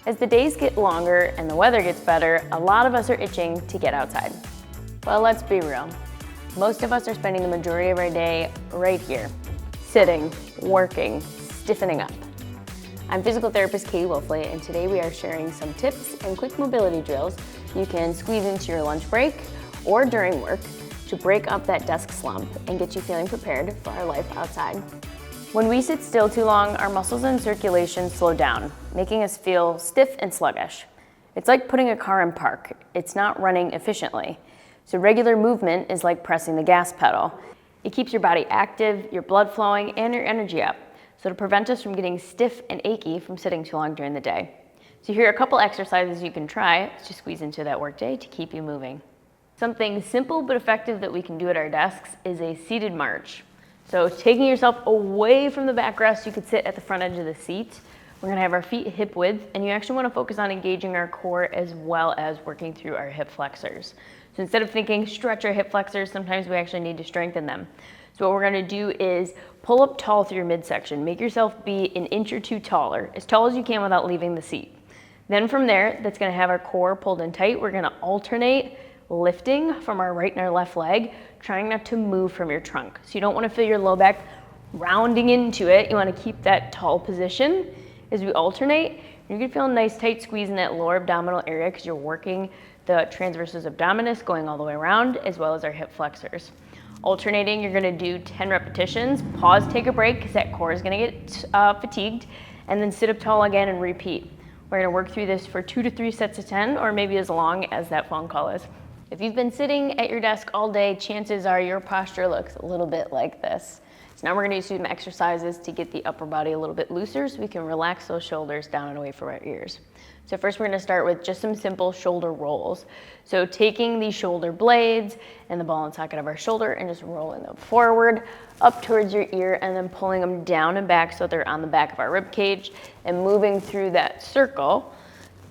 As the days get longer and the weather gets better, a lot of us are itching to get outside. Well, let's be real. Most of us are spending the majority of our day right here, sitting, working, stiffening up. I'm physical therapist Katie Wolfley, and today we are sharing some tips and quick mobility drills you can squeeze into your lunch break or during work to break up that desk slump and get you feeling prepared for our life outside. When we sit still too long, our muscles and circulation slow down, making us feel stiff and sluggish. It's like putting a car in park. It's not running efficiently. So regular movement is like pressing the gas pedal. It keeps your body active, your blood flowing, and your energy up. So to prevent us from getting stiff and achy from sitting too long during the day. So here are a couple exercises you can try to squeeze into that workday to keep you moving. Something simple but effective that we can do at our desks is a seated march. So taking yourself away from the backrest, you could sit at the front edge of the seat. We're gonna have our feet hip width, and you actually wanna focus on engaging our core as well as working through our hip flexors. So instead of thinking stretch our hip flexors, sometimes we actually need to strengthen them. So what we're gonna do is pull up tall through your midsection. Make yourself be an inch or two taller, as tall as you can without leaving the seat. Then from there, that's gonna have our core pulled in tight. We're gonna alternate lifting from our right and our left leg, trying not to move from your trunk. So you don't want to feel your low back rounding into it. You want to keep that tall position as we alternate. You're going to feel a nice tight squeeze in that lower abdominal area because you're working the transversus abdominis going all the way around, as well as our hip flexors. Alternating, you're going to do 10 repetitions. Pause, take a break because that core is going to get fatigued, and then sit up tall again and repeat. We're going to work through this for 2 to 3 sets of 10, or maybe as long as that phone call is. If you've been sitting at your desk all day, chances are your posture looks a little bit like this. So now we're gonna do some exercises to get the upper body a little bit looser so we can relax those shoulders down and away from our ears. So first we're gonna start with just some simple shoulder rolls. So taking the shoulder blades and the ball and socket of our shoulder and just rolling them forward, up towards your ear, and then pulling them down and back so they're on the back of our rib cage and moving through that circle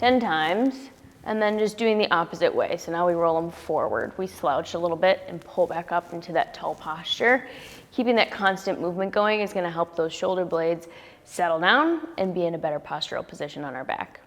10 times. And then just doing the opposite way. So now we roll them forward. We slouch a little bit and pull back up into that tall posture. Keeping that constant movement going is gonna help those shoulder blades settle down and be in a better postural position on our back.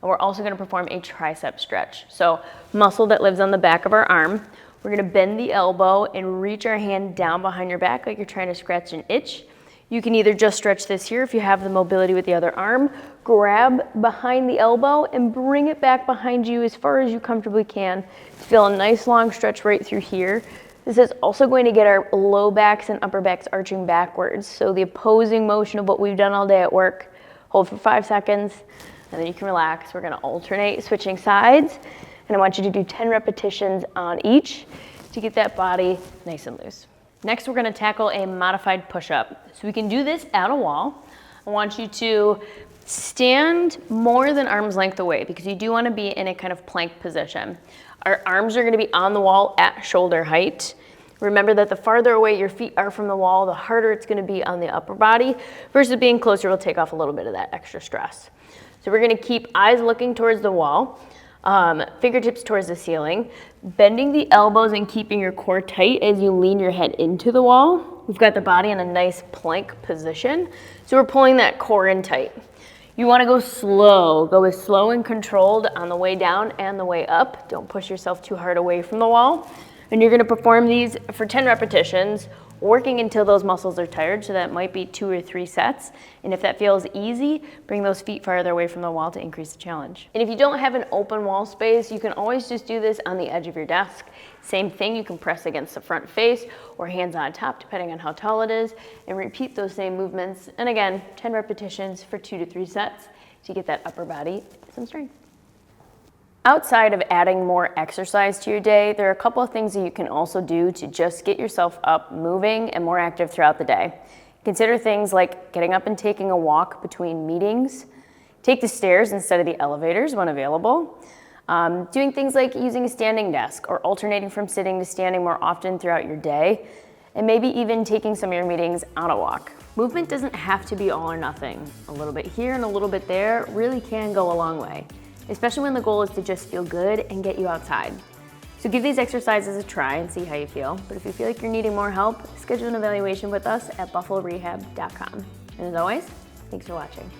And we're also gonna perform a tricep stretch. So muscle that lives on the back of our arm. We're gonna bend the elbow and reach our hand down behind your back like you're trying to scratch an itch. You can either just stretch this here if you have the mobility with the other arm, grab behind the elbow and bring it back behind you as far as you comfortably can. Feel a nice long stretch right through here. This is also going to get our low backs and upper backs arching backwards. So the opposing motion of what we've done all day at work. Hold for 5 seconds and then you can relax. We're gonna alternate switching sides, and I want you to do 10 repetitions on each to get that body nice and loose. Next, we're gonna tackle a modified push-up. So we can do this at a wall. I want you to stand more than arm's length away because you do wanna be in a kind of plank position. Our arms are gonna be on the wall at shoulder height. Remember that the farther away your feet are from the wall, the harder it's gonna be on the upper body, versus being closer will take off a little bit of that extra stress. So we're gonna keep eyes looking towards the wall. Fingertips towards the ceiling, bending the elbows and keeping your core tight as you lean your head into the wall. We've got the body in a nice plank position, so we're pulling that core in tight. You want to go slow. Go as slow and controlled on the way down and the way up. Don't push yourself too hard away from the wall. And you're going to perform these for 10 repetitions, working until those muscles are tired, so that might be 2 or 3 sets. And if that feels easy, bring those feet farther away from the wall to increase the challenge. And if you don't have an open wall space, you can always just do this on the edge of your desk. Same thing, you can press against the front face or hands on top, depending on how tall it is, and repeat those same movements. And again, 10 repetitions for 2 to 3 sets to get that upper body some strength. Outside of adding more exercise to your day, there are a couple of things that you can also do to just get yourself up, moving, and more active throughout the day. Consider things like getting up and taking a walk between meetings, take the stairs instead of the elevators when available, doing things like using a standing desk or alternating from sitting to standing more often throughout your day, and maybe even taking some of your meetings on a walk. Movement doesn't have to be all or nothing. A little bit here and a little bit there really can go a long way, especially when the goal is to just feel good and get you outside. So give these exercises a try and see how you feel. But if you feel like you're needing more help, schedule an evaluation with us at buffalorehab.com. And as always, thanks for watching.